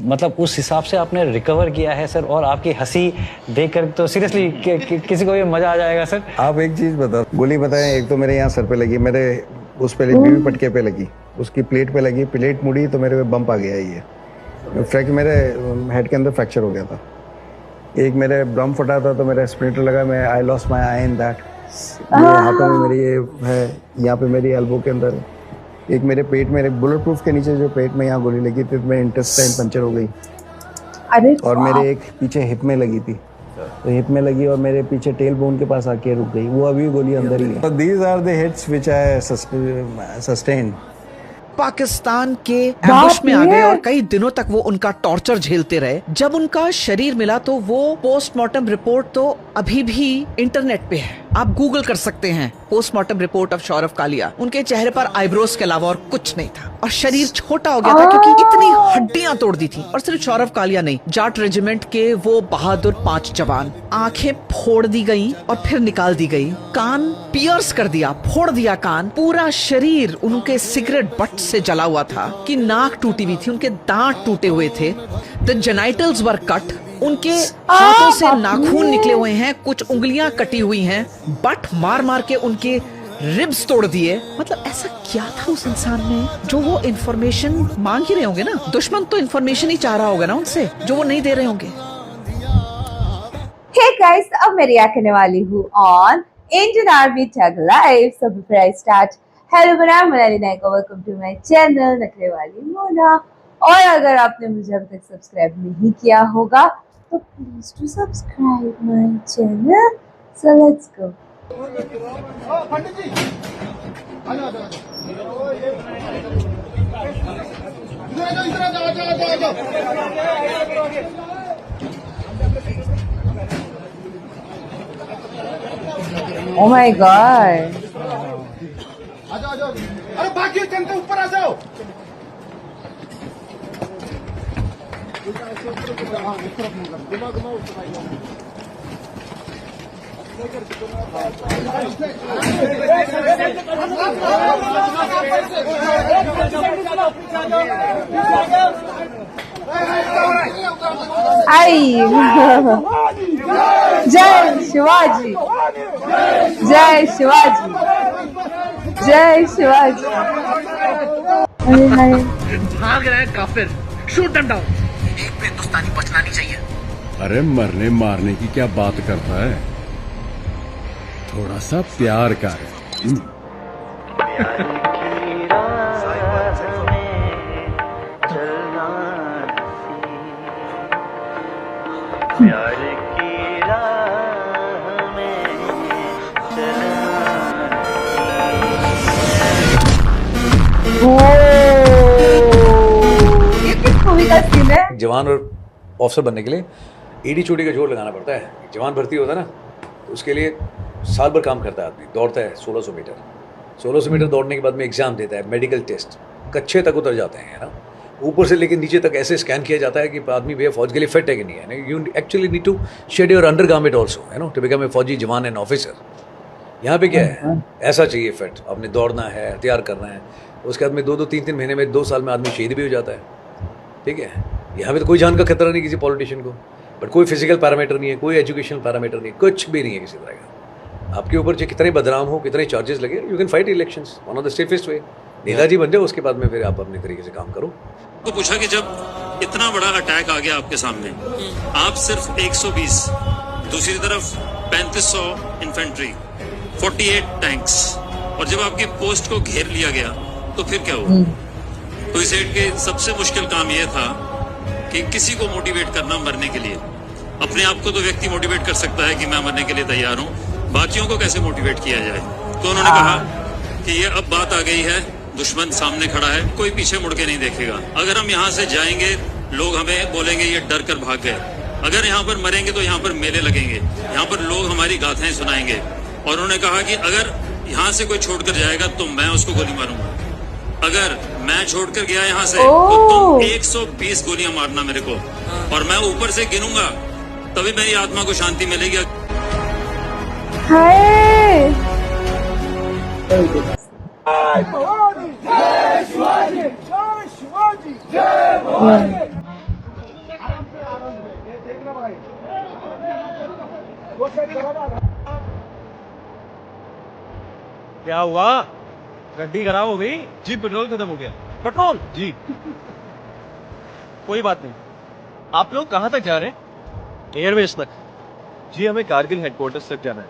मतलब उस हिसाब से आपने रिकवर किया है सर, और आपकी हंसी देखकर तो सीरियसली किसी को भी मजा आ जाएगा सर। आप एक चीज बताओ, गोली बताएं, एक तो मेरे यहाँ सर पे लगी, मेरे उस पे बीवी पटके पे लगी, उसकी प्लेट पे लगी, प्लेट मुड़ी तो मेरे पे बम्प आ गया। ये मेरे हेड के अंदर फ्रैक्चर हो गया था। एक मेरे ब्रम फटा था तो मेरा स्प्लिटर लगा, मैं I lost my I in that. ये हाथों में मेरी ये है, यहाँ पे मेरी एल्बो के अंदर है। एक मेरे पेट में, बुलेट प्रूफ के नीचे जो पेट में यहाँ गोली लगी थी, मेरे इंटेस्टाइन पंचर हो गई। अरे और मेरे एक पीछे हिप में लगी थी, तो हिप में लगी और मेरे पीछे टेल बोन के पास आके रुक गई। वो अभी गोली अंदर ही है। These are the hits which I sustain. Pakistan के एम्बुश में आ गए और कई दिनों तक वो उनका टॉर्चर झेलते रहे। जब उनका शरीर मिला तो वो पोस्टमार्टम रिपोर्ट तो अभी भी इंटरनेट पे है, आप गूगल कर सकते हैं। Postmortem report of Saurabh Kalia. उनके चेहरे पर आईब्रोज के अलावा और कुछ नहीं था और शरीर छोटा हो गया था क्योंकि इतनी हड्डियां तोड़ दी थी। और सिर्फ सौरभ कालिया नहीं, जाट रेजिमेंट के वो बहादुर 5 जवान, आंखें फोड़ दी गई और फिर निकाल दी गई, कान पियर्स कर दिया, फोड़ दिया कान, पूरा शरीर उनके सिगरेट बट से जला हुआ था कि नाक टूटी हुई थी, उनके दांत टूटे हुए थे। द जेनाइटल्स वर कट, उनके हाथों से नाखून निकले हुए हैं, कुछ उंगलियां कटी हुई हैं, बट मार मार के उनके रिब्स तोड़ दिए। मतलब ऐसा क्या था उस इंसान में जो वो इंफॉर्मेशन मांग ही रहे होंगे ना। दुश्मन तो इंफॉर्मेशन ही चाह रहा होगा ना उनसे, जो वो नहीं दे रहे होंगे। हे गाइस, अब मैं रिएक्ट करने वाली हूँ on Indian army tug life. So before I start, hello बनाम मोनाली नायक, वेलकम टू माय चैनल नखरे वाली मोना। और अगर आपने मुझे अब तक सब्सक्राइब नहीं किया होगा तो please to subscribe my channel. So let's go. Oh my God! अरे बाकी चलते ऊपर आ जाओ। आई जय शिवाजी, जय शिवाजी, जय शिवाजी। अरे हाय, भाग रहे हैं काफिर, शूट देम डाउन। एक भी हिंदुस्तानी बचना नहीं चाहिए। अरे मरने मारने की क्या बात करता है, थोड़ा सा प्यार का है। ये किस मूवी का सीन है? जवान और ऑफिसर बनने के लिए एडी चोटी का जोर लगाना पड़ता है। जवान भर्ती होता है ना, तो उसके लिए साल भर काम करता है आदमी, दौड़ता है 1600 मीटर। 1600 मीटर दौड़ने के बाद में एग्जाम देता है, मेडिकल टेस्ट, कच्चे तक उतर जाते हैं ना, ऊपर से लेकर नीचे तक ऐसे स्कैन किया जाता है कि आदमी भैया फौज के लिए फिट है कि नहीं है। You actually need to shed your undergarment also, है नो, टू बिकम ए फौजी जवान एंड ऑफिसर। यहाँ पे क्या है, ऐसा चाहिए फिट, आपने दौड़ना है, हथियार करना है। उसके बाद में 2-2, 3-3 महीने में, 2 साल में आदमी शहीद भी हो जाता है। ठीक है, यहाँ पे तो कोई जान का खतरा नहीं किसी पॉलिटिशियन को, बट कोई फिजिकल पैरामीटर नहीं है, कोई एजुकेशनल पैरामीटर नहीं है, कुछ भी नहीं है किसी तरह का। आपके ऊपर चाहे कितने बदनाम हो, कितने चार्जेस लगे, you can fight elections, one of the safest way. Netaji बन जाओ, उसके बाद में फिर आप अपने तरीके से काम करो। तो पूछा कि जब इतना बड़ा अटैक आ गया आपके सामने, आप सिर्फ 120, दूसरी तरफ 3500 इन्फेंट्री, 48 टैंक्स, और जब आपकी पोस्ट को घेर लिया गया तो फिर क्या हुआ? तो इस एड के सबसे मुश्किल काम यह था कि किसी को मोटिवेट करना मरने के लिए। अपने आप को तो व्यक्ति मोटिवेट कर सकता है कि मैं मरने के लिए तैयार हूँ, बाकियों को कैसे मोटिवेट किया जाए? तो उन्होंने कहा कि ये अब बात आ गई है, दुश्मन सामने खड़ा है, कोई पीछे मुड़ के नहीं देखेगा। अगर हम यहाँ से जाएंगे, लोग हमें बोलेंगे ये डर कर भाग गए। अगर यहाँ पर मरेंगे तो यहाँ पर मेले लगेंगे, यहाँ पर लोग हमारी गाथाएं सुनाएंगे। और उन्होंने कहा कि अगर यहाँ से कोई छोड़कर जाएगा तो मैं उसको गोली मारूंगा। अगर मैं छोड़कर गया यहाँ से तो तुम 120 गोलियां मारना मेरे को, और मैं ऊपर से गिनूंगा, तभी मेरी आत्मा को शांति मिलेगी। क्या हुआ? गड्डी खराब हो गई? जी पेट्रोल खत्म हो गया। पेट्रोल? जी। कोई बात नहीं। आप लोग कहाँ तक जा रहे हैं? एयरवेज तक। जी हमें कारगिल हेडक्वार्टर्स तक जाना है।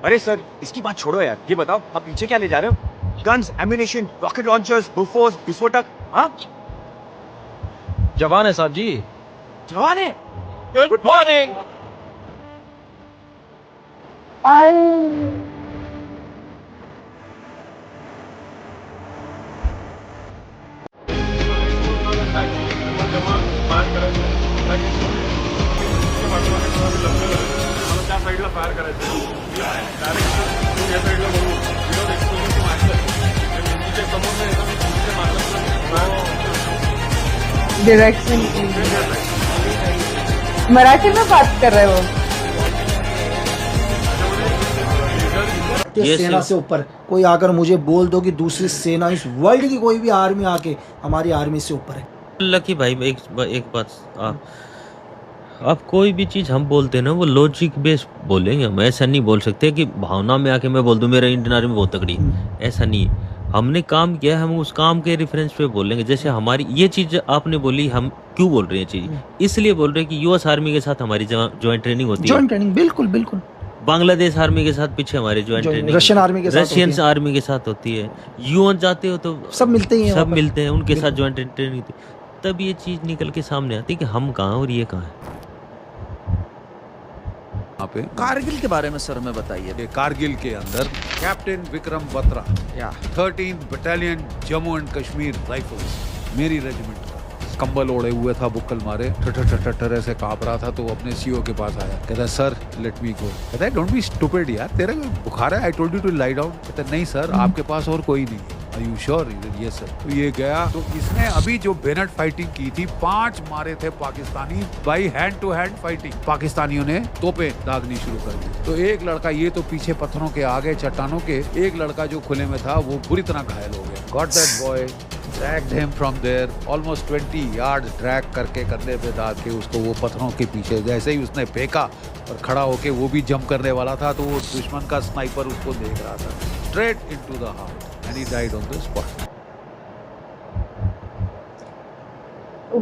अरे सर इसकी बात छोड़ो यार, ये बताओ आप पीछे क्या ले जा रहे हो? गन्स, एम्यूनेशन, रॉकेट लॉन्चर्स, बुफोर्स, विस्फोटक। हाँ जवान है साहब जी। जवान है? Good morning. डायरेक्शन मराठी में बात कर रहे हो? सेना से ऊपर कोई आकर मुझे बोल दो कि दूसरी सेना इस वर्ल्ड की कोई भी आर्मी आके हमारी आर्मी से ऊपर है। लकी भाई एक बात, आप कोई भी चीज़ हम बोलते हैं ना वो लॉजिक बेस बोलेंगे हम। ऐसा नहीं बोल सकते कि भावना में आके मैं बोल दूं मेरा इंडियन आर्मी बहुत तगड़ी है, ऐसा नहीं है। हमने काम किया है, हम उस काम के रेफरेंस पे बोलेंगे। जैसे हमारी ये चीज़ आपने बोली, हम क्यों बोल रहे हैं चीज़, इसलिए बोल रहे हैं कि यूएस आर्मी के साथ हमारी ज्वाइंट ट्रेनिंग होती है। ज्वाइंट ट्रेनिंग बिल्कुल बिल्कुल। बांग्लादेश आर्मी के साथ पीछे हमारी ज्वाइंट ट्रेनिंग, रशियन आर्मी के साथ होती है। यूएन जाते हो तो सब मिलते ही हैं, सब मिलते हैं, उनके साथ ज्वाइंट ट्रेनिंग होती है। तब ये चीज़ निकल के सामने आती है कि हम कहाँ और ये कहाँ है। कारगिल के बारे में सर हमें बताइए। कारगिल के अंदर captain Vikram Batra, 13th battalion Jammu and Kashmir rifles, मेरी रेजिमेंट का, कंबल ओढ़े हुए था, बुक्कल मारे, ठठर ऐसे कांप रहा था। तो वो अपने सीओ के पास आया, कहता है सर लेट मी गो। कहता है डोंट बी स्टूपिड यार, तेरा बुखार है, I told you to lie down. कहता है नहीं सर आपके पास और कोई नहीं। Are you sure? Yes sir। तो ये गया, तो इसने अभी जो बेनट फाइटिंग की थी, 5 मारे थे Pakistani by hand to hand fighting. पाकिस्तानियों ने तोपे दागनी शुरू कर दी। तो एक लड़का, ये तो पीछे पत्थरों के आगे चट्टानों के, एक लड़का जो खुले में था वो बुरी तरह घायल हो गया। Got that boy, dragged him from there, almost 20 yards drag करके कंधे पे दाग के उसको वो पत्थरों के पीछे, जैसे ही उसने फेंका और खड़ा होके वो भी जंप करने वाला था, तो वो दुश्मन का स्नाइपर उसको देख रहा था, straight into the heart and he died on the spot।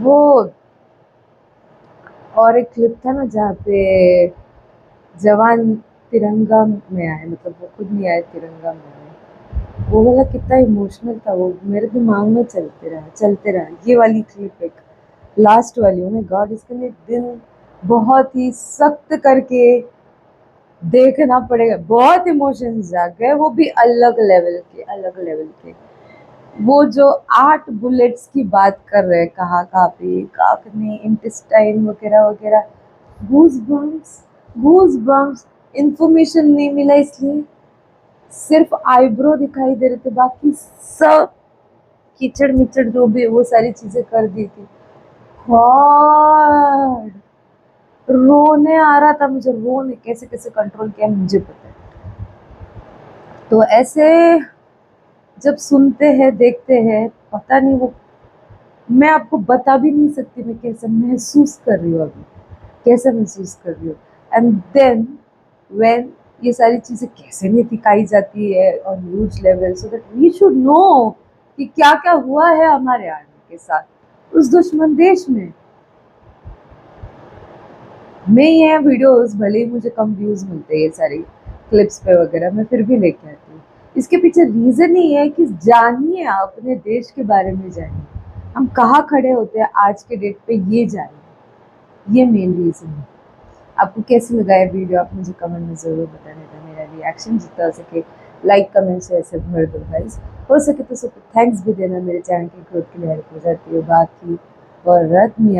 वो और एक क्लिप था ना जहाँ पे जवान तिरंगा में आए, मतलब वो खुद नहीं आए, तिरंगा में आए। वो वाला कितना इमोशनल था, वो मेरे दिमाग में चलते रहा। ये वाली क्लिप एक लास्ट वाली, ओ माय गॉड, इसके लिए दिल बहुत ही सख्त करके देखना पड़ेगा। बहुत इमोशंस जाग गए, वो भी अलग लेवल के। वो जो 8 बुलेट्स की बात कर रहे हैं, कहाँ पे, काकने, इंटेस्टाइन वगैरह, गूज बम्स। इंफॉर्मेशन नहीं मिला इसलिए सिर्फ आईब्रो दिखाई दे रहे थे, बाकी सब कीचड़ मिचड़ जो भी वो सारी चीजें कर दी थी। रोने आ रहा था मुझे, रोने कैसे कंट्रोल किया मुझे पता है। तो ऐसे जब सुनते हैं, देखते हैं, पता नहीं, वो मैं आपको बता भी नहीं सकती मैं कैसे महसूस कर रही हूँ अभी, एंड देन व्हेन ये सारी चीज़ें कैसे नहीं दिखाई जाती है on huge level, so that we should know कि क्या क्या हुआ है हमारे आर्मी के साथ उस दुश्मन देश में। मैं ये वीडियोस भले ही मुझे कम व्यूज मिलते हैं ये सारी क्लिप्स पे वगैरह, मैं फिर भी लेके आती हूँ। इसके पीछे रीज़न ही है कि जानिए, अपने देश के बारे में जानिए, हम कहाँ खड़े होते हैं आज के डेट पे, ये जानिए, ये मेन रीज़न है। आपको कैसे लगा ये वीडियो, आप मुझे कमेंट में ज़रूर बताने का। मेरा रिएक्शन जितना हो सके लाइक कमेंट से ऐसे भर दो गाइस, हो सके तो सब थैंक्स भी देना, मेरे चैनल की ग्रोथ के लिए हेल्प हो जाती है। बाकी और रत्न